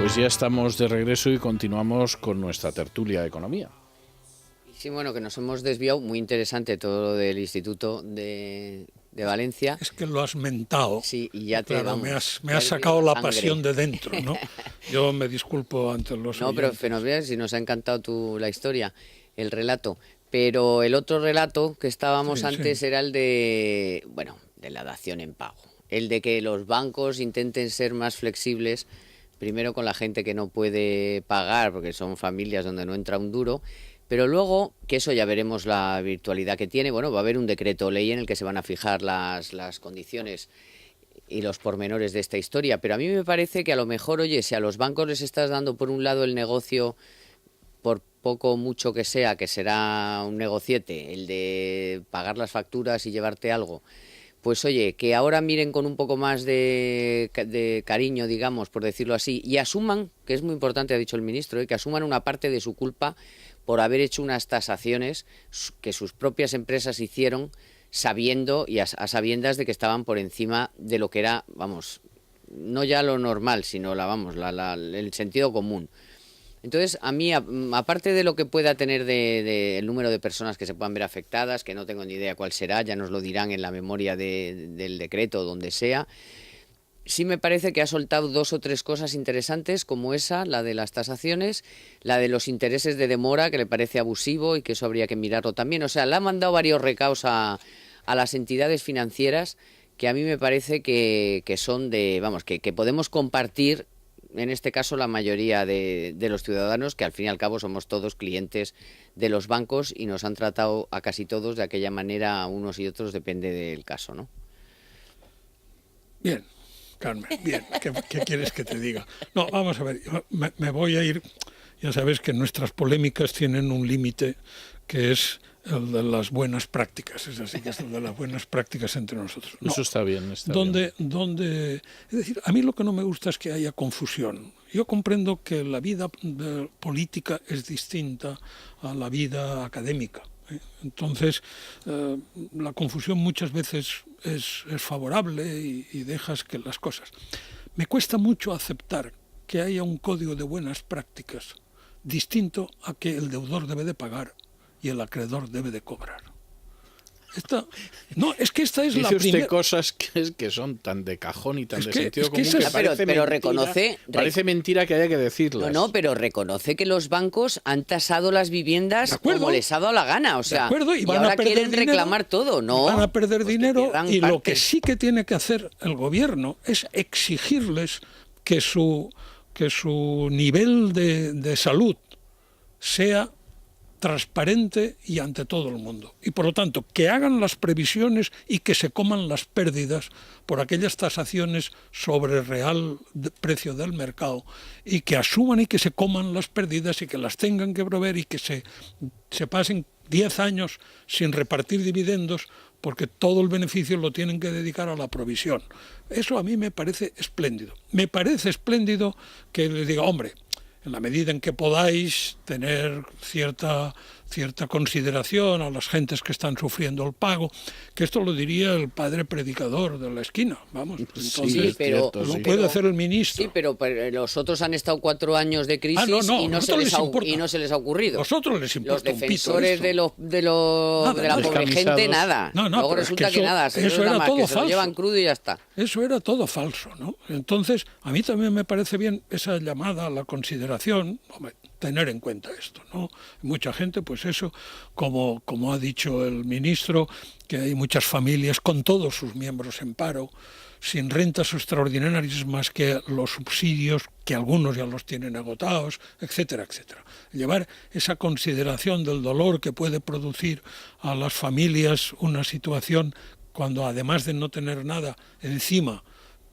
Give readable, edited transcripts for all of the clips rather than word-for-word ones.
Pues ya estamos de regreso y continuamos con nuestra tertulia de economía. Sí, bueno, que nos hemos desviado, muy interesante todo lo del Instituto de Valencia. Es que lo has mentado. Sí, y ya te claro, vamos. me has sacado la pasión de dentro, ¿no? Yo me disculpo ante los No, oyentes. pero fenomenal, si nos ha encantado la historia, el relato. Pero el otro relato que estábamos antes era el de, bueno, de la dación en pago. El de que los bancos intenten ser más flexibles, primero con la gente que no puede pagar, porque son familias donde no entra un duro, pero luego, que eso ya veremos la virtualidad que tiene, bueno, va a haber un decreto ley en el que se van a fijar las condiciones y los pormenores de esta historia, pero a mí me parece que a lo mejor, oye, si a los bancos les estás dando por un lado el negocio, por poco o mucho que sea, que será un negociete, el de pagar las facturas y llevarte algo, pues oye, que ahora miren con un poco más de cariño, digamos, por decirlo así, y asuman, que es muy importante, ha dicho el ministro, que asuman una parte de su culpa por haber hecho unas tasaciones que sus propias empresas hicieron sabiendo y a sabiendas de que estaban por encima de lo que era, vamos, no ya lo normal, sino el sentido común. Entonces, a mí, aparte de lo que pueda tener el número de personas que se puedan ver afectadas, que no tengo ni idea cuál será, ya nos lo dirán en la memoria del decreto o donde sea, sí me parece que ha soltado 2 o 3 cosas interesantes, como esa, la de las tasaciones, la de los intereses de demora, que le parece abusivo y que eso habría que mirarlo también. O sea, le ha mandado varios recaos a las entidades financieras que a mí me parece que son que podemos compartir, en este caso la mayoría de los ciudadanos, que al fin y al cabo somos todos clientes de los bancos y nos han tratado a casi todos de aquella manera, a unos y otros, depende del caso, ¿no? Bien, Carmen, bien, ¿qué quieres que te diga? No, vamos a ver, yo me voy a ir, ya sabes que nuestras polémicas tienen un límite que es el de las buenas prácticas, es así, que es el de las buenas prácticas entre nosotros. No, eso está bien, está bien. Donde, es decir, a mí lo que no me gusta es que haya confusión. Yo comprendo que la vida política es distinta a la vida académica. Entonces, la confusión muchas veces es favorable y dejas que las cosas... Me cuesta mucho aceptar que haya un código de buenas prácticas distinto a que el deudor debe de pagar y el acreedor debe de cobrar. No, es que esta es la primera... Dice usted cosas que son tan de cajón y tan de sentido común que parece pero mentira, parece mentira que haya que decirlas. No, pero reconoce que los bancos han tasado las viviendas como les ha dado la gana. O sea, y ahora quieren reclamar todo, ¿no? Van a perder dinero y parte. Lo que sí que tiene que hacer el gobierno es exigirles que su nivel de salud sea transparente y ante todo el mundo. Y por lo tanto, que hagan las previsiones y que se coman las pérdidas por aquellas tasaciones sobre el real precio del mercado y que asuman y que se coman las pérdidas y que las tengan que proveer y que se pasen 10 años sin repartir dividendos porque todo el beneficio lo tienen que dedicar a la provisión. Eso a mí me parece espléndido. Me parece espléndido que les diga, hombre, en la medida en que podáis tener cierta consideración a las gentes que están sufriendo el pago, que esto lo diría el padre predicador de la esquina, vamos, entonces sí, pero, lo puede hacer el ministro. Sí, pero los otros han estado 4 años de crisis y no se les ha ocurrido. Vosotros les importa los defensores de la pobre gente, nada. Luego resulta que nada, eso era todo falso. Se lo llevan crudo y ya está. Eso era todo falso, ¿no? Entonces, a mí también me parece bien esa llamada a la consideración, hombre, tener en cuenta esto, ¿no? Mucha gente, pues eso, como ha dicho el ministro, que hay muchas familias con todos sus miembros en paro, sin rentas extraordinarias más que los subsidios, que algunos ya los tienen agotados, etcétera, etcétera. Llevar esa consideración del dolor que puede producir a las familias una situación cuando además de no tener nada encima,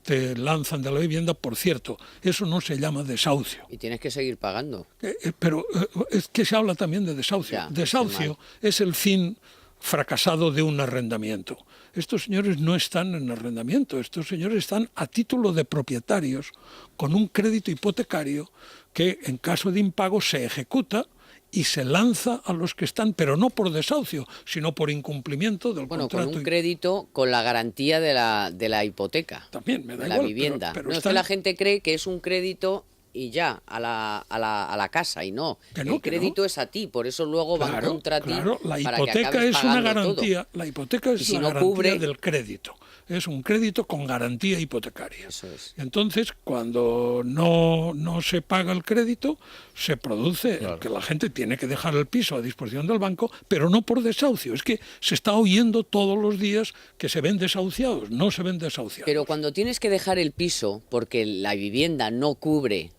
te lanzan de la vivienda, por cierto, eso no se llama desahucio. Y tienes que seguir pagando. Pero es que se habla también de desahucio. Ya, desahucio es el fin fracasado de un arrendamiento. Estos señores no están en arrendamiento, estos señores están a título de propietarios con un crédito hipotecario que en caso de impago se ejecuta y se lanza a los que están, pero no por desahucio, sino por incumplimiento del contrato. Con un crédito con la garantía de la hipoteca. También, me da igual. La vivienda. Pero es que la gente cree que es un crédito y ya a la casa, y no. Que no, el que crédito no. es a ti, por eso luego van contra ti. Claro, la para que hipoteca acabes es una pagando todo. garantía, la hipoteca es Y si la no garantía cubre- del crédito. Es un crédito con garantía hipotecaria. Eso es. Entonces, cuando no se paga el crédito, se produce Claro. que la gente tiene que dejar el piso a disposición del banco, pero no por desahucio. Es que se está oyendo todos los días que se ven desahuciados. No se ven desahuciados. Pero cuando tienes que dejar el piso porque la vivienda no cubre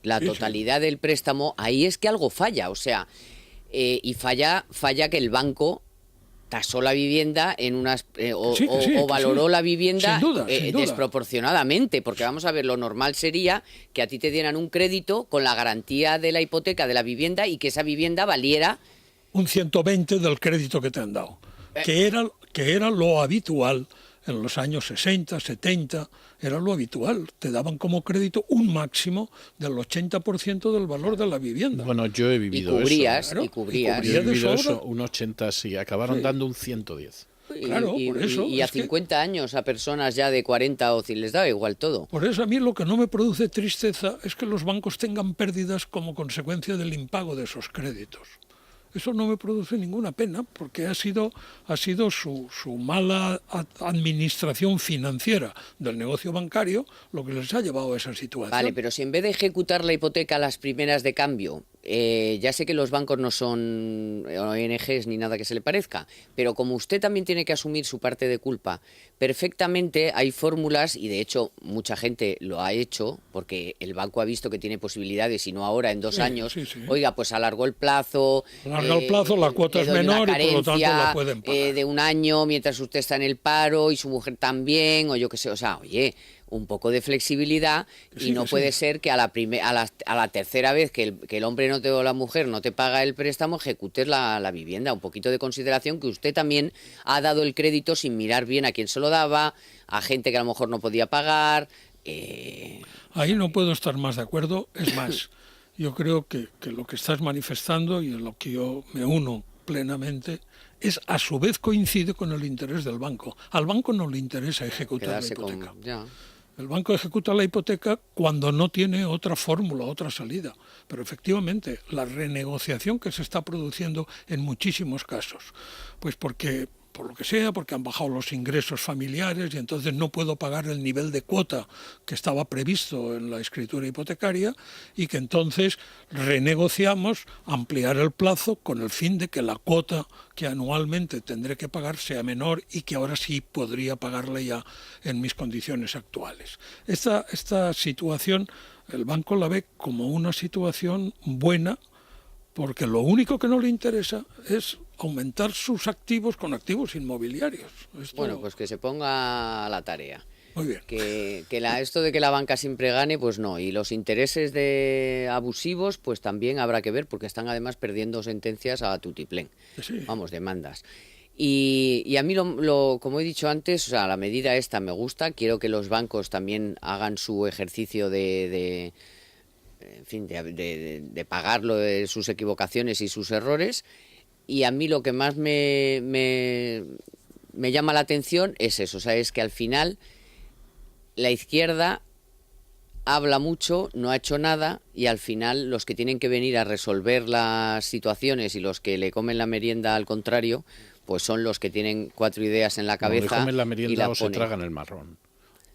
la Sí, sí. totalidad del préstamo, ahí es que algo falla. O sea, y falla que el banco tasó la vivienda en unas Sí, que sí, que valoró sí. la vivienda Sin duda, sin duda. desproporcionadamente, porque vamos a ver, lo normal sería que a ti te dieran un crédito con la garantía de la hipoteca de la vivienda y que esa vivienda valiera. Un 120 del crédito que te han dado, que era lo habitual en los años 60, 70, era lo habitual. Te daban como crédito un máximo del 80% del valor de la vivienda. Bueno, yo he vivido cubrías, eso. Claro, y cubrías. y Yo he de vivido sobra. eso, un 80 sí, acabaron Sí. dando un 110. Claro, por eso, Y a es que- 50 años a personas ya de 40 o si les daba igual todo. Por eso a mí lo que no me produce tristeza es que los bancos tengan pérdidas como consecuencia del impago de esos créditos. Eso no me produce ninguna pena porque ha sido su mala administración financiera del negocio bancario lo que les ha llevado a esa situación. Vale, pero si en vez de ejecutar la hipoteca a las primeras de cambio, ya sé que los bancos no son ONGs ni nada que se le parezca, pero como usted también tiene que asumir su parte de culpa, perfectamente hay fórmulas, y de hecho mucha gente lo ha hecho, porque el banco ha visto que tiene posibilidades y no ahora en 2 Sí, años, sí, sí. oiga, pues alargó el plazo. Alarga el plazo, la cuota le es doy una menor y por lo tanto la carencia, pueden pagar. de 1 año mientras usted está en el paro y su mujer también, o yo qué sé, o sea, oye, un poco de flexibilidad, Sí, y no que puede sí. ser que a la tercera vez que el hombre no te o la mujer no te paga el préstamo, ejecutes la vivienda. Un poquito de consideración, que usted también ha dado el crédito sin mirar bien a quién se lo daba, a gente que a lo mejor no podía pagar. Ahí no puedo estar más de acuerdo. Es más, yo creo que lo que estás manifestando y en lo que yo me uno plenamente es a su vez coincide con el interés del banco. Al banco no le interesa ejecutar la Quedarse hipoteca. con... Ya. El banco ejecuta la hipoteca cuando no tiene otra fórmula, otra salida. Pero efectivamente, la renegociación que se está produciendo en muchísimos casos, pues porque, por lo que sea, porque han bajado los ingresos familiares y entonces no puedo pagar el nivel de cuota que estaba previsto en la escritura hipotecaria, y que entonces renegociamos ampliar el plazo con el fin de que la cuota que anualmente tendré que pagar sea menor y que ahora sí podría pagarle ya en mis condiciones actuales. Esta situación el banco la ve como una situación buena, porque lo único que no le interesa es aumentar sus activos con activos inmobiliarios. Esto- Bueno, pues que se ponga a la tarea. Muy bien. Esto de que la banca siempre gane, pues no. Y los intereses abusivos, pues también habrá que ver, porque están además perdiendo sentencias a tutiplén. Sí. Vamos, demandas. Y a mí, como he dicho antes, o sea, la medida esta me gusta. Quiero que los bancos también hagan su ejercicio de pagar sus equivocaciones y sus errores. Y a mí lo que más me llama la atención es eso, o sea, es que al final la izquierda habla mucho, no ha hecho nada, y al final los que tienen que venir a resolver las situaciones y los que le comen la merienda al contrario, pues son los que tienen 4 ideas en la O le cabeza comen la y merienda la o se ponen. tragan el marrón.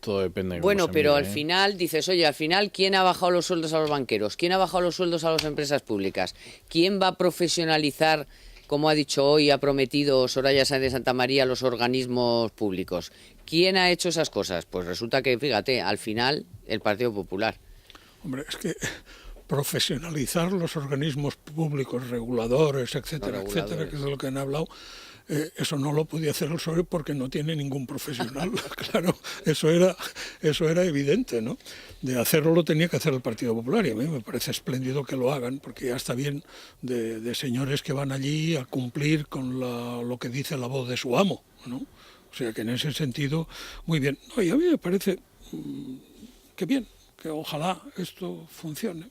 Todo depende de cómo Bueno, se pero mire, al ¿eh? final dices, oye, al final, ¿quién ha bajado los sueldos a los banqueros? ¿Quién ha bajado los sueldos a las empresas públicas? ¿Quién va a profesionalizar, como ha dicho hoy, ha prometido Soraya Sáenz de Santa María, los organismos públicos? ¿Quién ha hecho esas cosas? Pues resulta que, fíjate, al final, el Partido Popular. Hombre, es que profesionalizar los organismos públicos, reguladores, etcétera, Los etcétera, reguladores. que es de lo que han hablado, eso no lo podía hacer el PSOE porque no tiene ningún profesional. Claro, eso era evidente, ¿no? De hacerlo lo tenía que hacer el Partido Popular, y a mí me parece espléndido que lo hagan, porque ya está bien de señores que van allí a cumplir con lo que dice la voz de su amo, ¿no? O sea que en ese sentido, muy bien. No, y a mí me parece que bien, que ojalá esto funcione.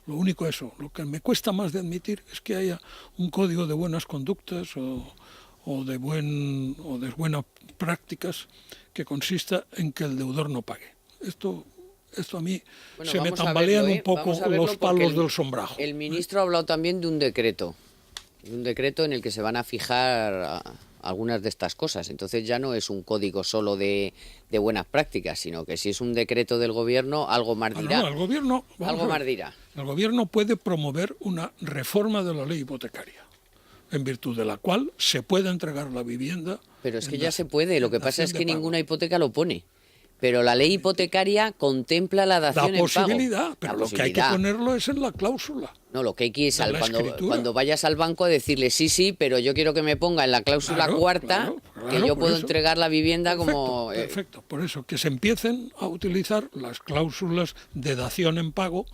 Lo único lo que me cuesta más de admitir es que haya un código de buenas conductas o de buenas prácticas que consista en que el deudor no pague. Esto esto a mí Bueno, se me vamos a tambalean verlo, un poco vamos a verlo los porque palos del sombrajo. El ministro ha hablado también de un decreto en el que se van a fijar algunas de estas cosas. Entonces ya no es un código solo de buenas prácticas, sino que si es un decreto del gobierno, algo más dirá. No, el gobierno, Algo más dirá. El gobierno puede promover una reforma de la ley hipotecaria, en virtud de la cual se puede entregar la vivienda. Pero es que ya se puede, lo que pasa es que ninguna hipoteca lo pone. Pero la ley hipotecaria contempla la dación La en posibilidad, pago. pero La lo que hay que posibilidad. ponerlo es en la cláusula. No, lo que hay que ir de la escritura. cuando vayas al banco a decirle sí, pero yo quiero que me ponga en la cláusula cuarta que yo por puedo eso. entregar la vivienda como... Perfecto, por eso, que se empiecen a utilizar las cláusulas de dación en pago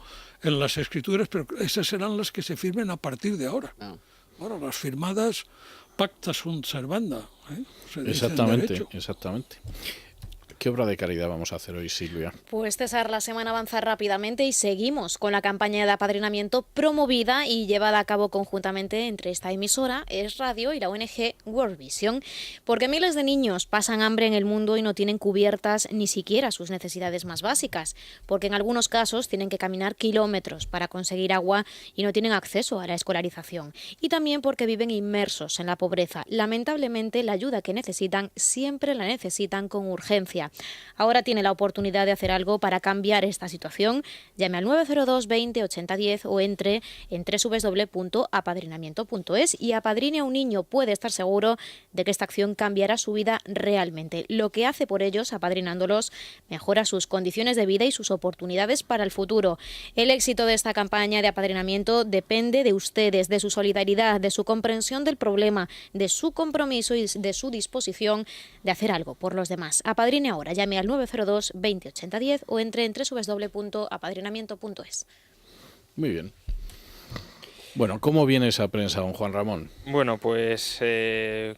en las escrituras, pero esas serán las que se firmen a partir de ahora. Ahora, las firmadas pacta sunt servanda. Se dice en derecho. Exactamente. ¿Qué obra de caridad vamos a hacer hoy, Silvia? Pues César, la semana avanza rápidamente y seguimos con la campaña de apadrinamiento promovida y llevada a cabo conjuntamente entre esta emisora, Es Radio, y la ONG World Vision, porque miles de niños pasan hambre en el mundo y no tienen cubiertas ni siquiera sus necesidades más básicas, porque en algunos casos tienen que caminar kilómetros para conseguir agua y no tienen acceso a la escolarización, y también porque viven inmersos en la pobreza. Lamentablemente, la ayuda que necesitan siempre la necesitan con urgencia. Ahora tiene la oportunidad de hacer algo para cambiar esta situación. Llame al 902 20 80 10 o entre en www.apadrinamiento.es y apadrine a un niño. Puede estar seguro de que esta acción cambiará su vida realmente. Lo que hace por ellos, apadrinándolos, mejora sus condiciones de vida y sus oportunidades para el futuro. El éxito de esta campaña de apadrinamiento depende de ustedes, de su solidaridad, de su comprensión del problema, de su compromiso y de su disposición de hacer algo por los demás. Apadrine ahora. Llame al 902 20 80 10 o entre en www.apadrinamiento.es. Muy bien. Bueno, ¿cómo viene esa prensa, don Juan Ramón? Bueno, pues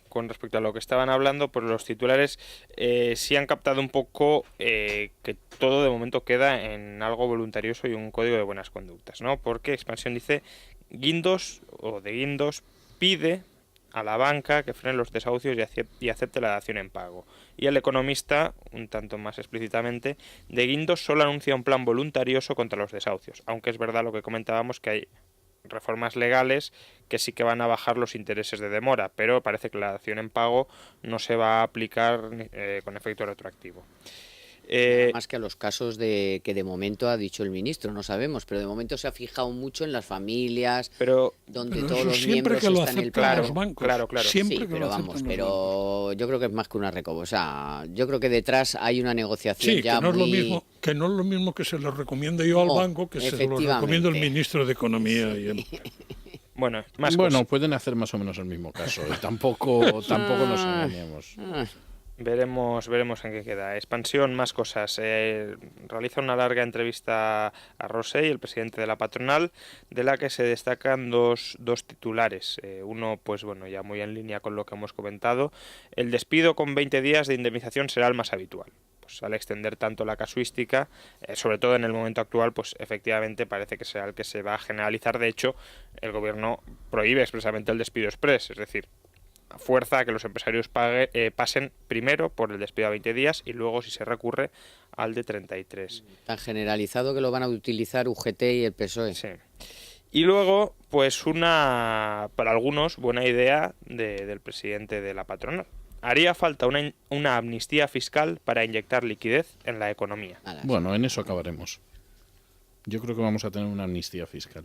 con respecto a lo que estaban hablando, pues los titulares sí han captado un poco que todo de momento queda en algo voluntarioso y un código de buenas conductas, ¿no? Porque Expansión dice, Guindos pide a la banca que frene los desahucios y acepte la dación en pago. Y el Economista, un tanto más explícitamente, de Guindos solo anuncia un plan voluntarioso contra los desahucios, aunque es verdad lo que comentábamos que hay reformas legales que sí que van a bajar los intereses de demora, pero parece que la dación en pago no se va a aplicar con efecto retroactivo. Más que a los casos que de momento ha dicho el ministro, no sabemos, pero de momento se ha fijado mucho en las familias, donde todos los miembros están en el paro. Claro. Siempre sí, que pero lo vamos, aceptan pero los bancos. yo creo que es más que una recoba. O sea, yo creo que detrás hay una negociación Sí, ya que no, muy... es lo mismo, que no es lo mismo que se lo recomiendo yo al banco, que se lo recomiendo el ministro de Economía y Empleo. Bueno, pueden hacer más o menos el mismo caso. Y tampoco nos engañemos. Veremos en qué queda. Expansión, más cosas. Realiza una larga entrevista a Rosell, el presidente de la patronal, de la que se destacan dos titulares. Uno, pues bueno, ya muy en línea con lo que hemos comentado. El despido con 20 días de indemnización será el más habitual. Pues al extender tanto la casuística, sobre todo en el momento actual, pues efectivamente parece que será el que se va a generalizar. De hecho, el gobierno prohíbe expresamente el despido exprés, es decir, fuerza a que los empresarios pasen primero por el despido a 20 días y luego, si se recurre, al de 33. Tan generalizado que lo van a utilizar UGT y el PSOE. Sí. Y luego, pues para algunos, buena idea del presidente de la patronal. Haría falta una amnistía fiscal para inyectar liquidez en la economía. Bueno, en eso acabaremos. Yo creo que vamos a tener una amnistía fiscal.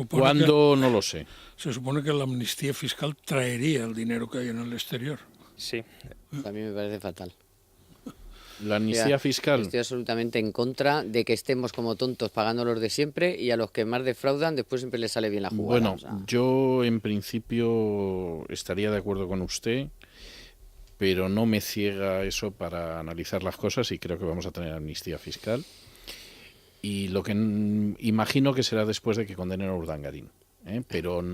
¿Cuándo? No lo sé. Se supone que la amnistía fiscal traería el dinero que hay en el exterior. Sí. A mí me parece fatal. La amnistía fiscal. Estoy absolutamente en contra de que estemos como tontos pagando los de siempre y a los que más defraudan después siempre les sale bien la jugada. Bueno, yo en principio estaría de acuerdo con usted, pero no me ciega eso para analizar las cosas y creo que vamos a tener amnistía fiscal. Y lo que imagino que será después de que condenen a Urdangarín, pero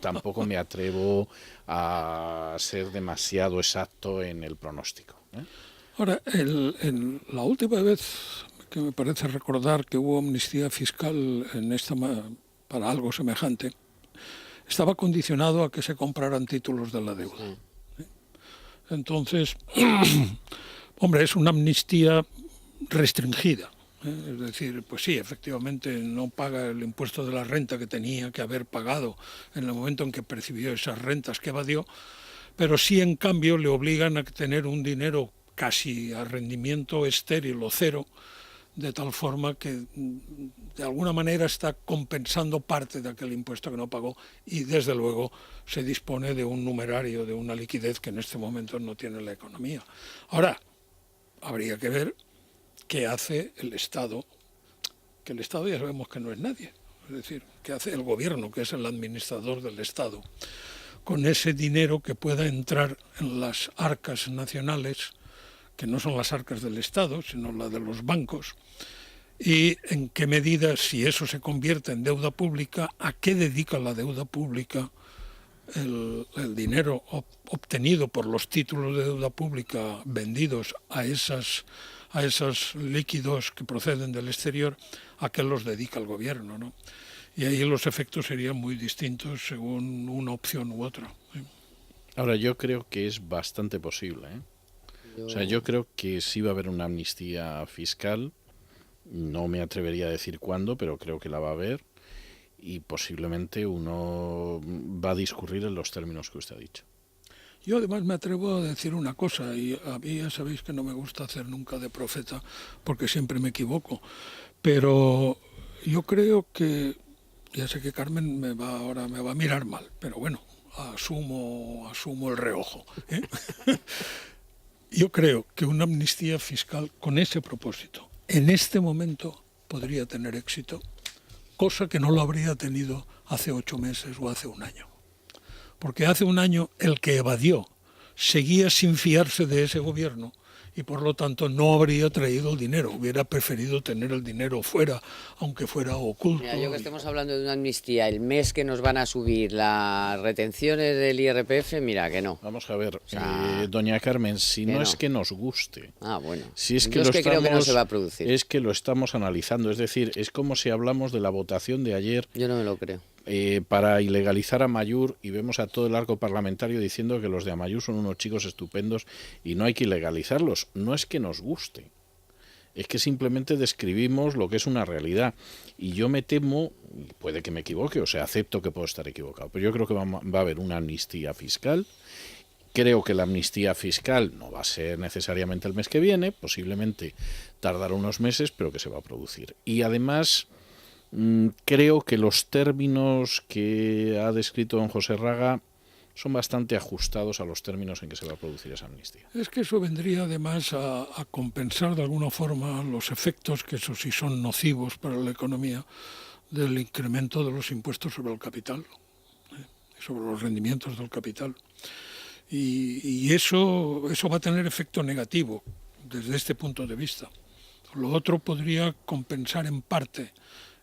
tampoco me atrevo a ser demasiado exacto en el pronóstico. Ahora, la última vez que me parece recordar que hubo amnistía fiscal para algo semejante, estaba condicionado a que se compraran títulos de la deuda. Entonces, hombre, es una amnistía restringida. Es decir, pues sí, efectivamente no paga el impuesto de la renta que tenía que haber pagado en el momento en que percibió esas rentas que evadió, pero sí en cambio le obligan a tener un dinero casi a rendimiento estéril o cero, de tal forma que de alguna manera está compensando parte de aquel impuesto que no pagó y desde luego se dispone de un numerario, de una liquidez que en este momento no tiene la economía. Ahora, habría que ver qué hace el Estado, que el Estado ya sabemos que no es nadie, es decir, qué hace el gobierno, que es el administrador del Estado, con ese dinero que pueda entrar en las arcas nacionales, que no son las arcas del Estado, sino la de los bancos, y en qué medida, si eso se convierte en deuda pública, a qué dedica la deuda pública el dinero obtenido por los títulos de deuda pública vendidos a esos líquidos que proceden del exterior, a qué los dedica el gobierno, ¿no? Y ahí los efectos serían muy distintos según una opción u otra. ¿Sí? Ahora, yo creo que es bastante posible, ¿eh? O sea, yo creo que sí va a haber una amnistía fiscal. No me atrevería a decir cuándo, pero creo que la va a haber. Y posiblemente uno va a discurrir en los términos que usted ha dicho. Yo además me atrevo a decir una cosa, y a mí ya sabéis que no me gusta hacer nunca de profeta, porque siempre me equivoco. Pero yo creo que, ya sé que Carmen ahora me va a mirar mal, pero bueno, asumo el reojo, ¿eh? Yo creo que una amnistía fiscal con ese propósito, en este momento, podría tener éxito, cosa que no lo habría tenido hace 8 meses o hace un año. Porque hace un año el que evadió seguía sin fiarse de ese gobierno y por lo tanto no habría traído el dinero, hubiera preferido tener el dinero fuera, aunque fuera oculto. Mira, yo que estemos hablando de una amnistía, el mes que nos van a subir las retenciones del IRPF, mira que no. Vamos a ver, O sea, doña Carmen, si no no es que nos guste, bueno. si es que Yo lo es que creo que no se va a producir. es que lo estamos analizando, es decir, es como si hablamos de la votación de ayer Yo no me lo creo. Para ilegalizar a Amaiur y vemos a todo el arco parlamentario diciendo que los de Amaiur son unos chicos estupendos y no hay que ilegalizarlos. No es que nos guste, es que simplemente describimos lo que es una realidad. Y yo me temo, puede que me equivoque, o sea, acepto que puedo estar equivocado, pero yo creo que va a haber una amnistía fiscal. Creo que la amnistía fiscal no va a ser necesariamente el mes que viene, posiblemente tardará unos meses, pero que se va a producir. Y además creo que los términos que ha descrito don José Raga son bastante ajustados a los términos en que se va a producir esa amnistía. Es que eso vendría además a compensar de alguna forma los efectos, que eso sí son nocivos para la economía, del incremento de los impuestos sobre el capital, sobre los rendimientos del capital. Y eso va a tener efecto negativo desde este punto de vista. Lo otro podría compensar en parte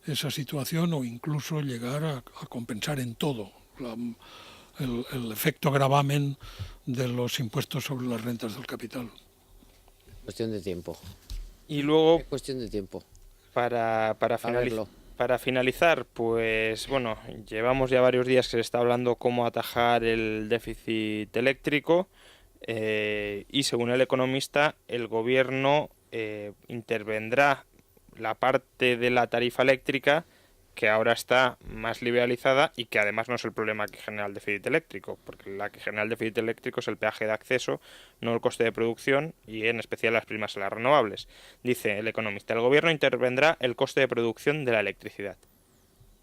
esa situación o incluso llegar a compensar en todo el efecto gravamen de los impuestos sobre las rentas del capital. Cuestión de tiempo. Y luego, Es cuestión de tiempo. para verlo. finalizar, pues bueno, llevamos ya varios días que se está hablando cómo atajar el déficit eléctrico y según el economista, el gobierno intervendrá la parte de la tarifa eléctrica que ahora está más liberalizada y que además no es el problema que genera el déficit eléctrico, porque la que genera el déficit eléctrico es el peaje de acceso, no el coste de producción y en especial las primas a las renovables. Dice el economista, el gobierno intervendrá el coste de producción de la electricidad.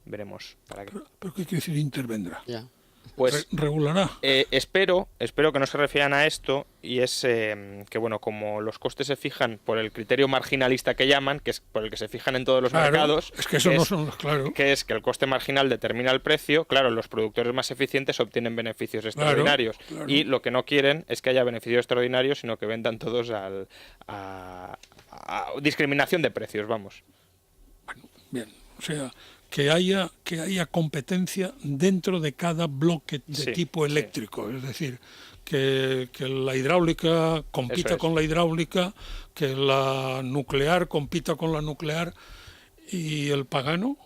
Veremos para qué. ¿Pero qué quiere decir intervendrá? Ya. Pues ¿Regulará? espero que no se refieran a esto y es que bueno, como los costes se fijan por el criterio marginalista que llaman, que es por el que se fijan en todos los mercados, es que eso no son los claros. que es que el coste marginal determina el precio, claro, los productores más eficientes obtienen beneficios extraordinarios claro. y lo que no quieren es que haya beneficios extraordinarios, sino que vendan todos a discriminación de precios, vamos. Bueno, bien, o sea, que haya competencia dentro de cada bloque de tipo eléctrico, es decir, que la hidráulica compita con la hidráulica, que la nuclear compita con la nuclear y el pagano.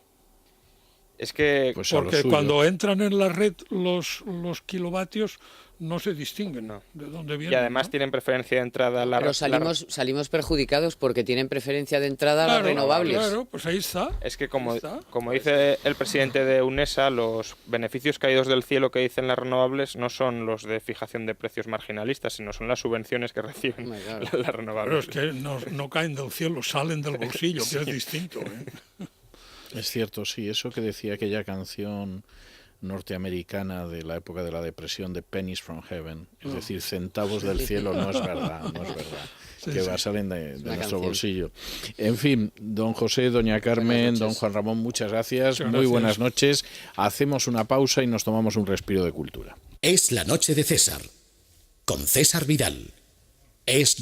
Es que Pues porque cuando entran en la red los kilovatios no se distinguen No. de dónde vienen. Y además ¿no? tienen preferencia de entrada a Pero salimos perjudicados porque tienen preferencia de entrada a las Claro, renovables. Claro, pues ahí está. Es que Ahí está. como dice el presidente de UNESA, los beneficios caídos del cielo que dicen las renovables no son los de fijación de precios marginalistas, sino son las subvenciones que reciben Hombre, claro. las Pero renovables. es que no caen del cielo, salen del bolsillo, que es distinto. Es cierto, sí, eso que decía aquella canción norteamericana de la época de la depresión de Pennies from Heaven, es decir, centavos del cielo, no es verdad, Sí, que sí. salen de una nuestro canción. bolsillo. En fin, don José, doña Carmen, noches. don Juan Ramón, muchas gracias, Muchas muy gracias. buenas noches. Hacemos una pausa y nos tomamos un respiro de cultura. Es la noche de César, con César Vidal. Es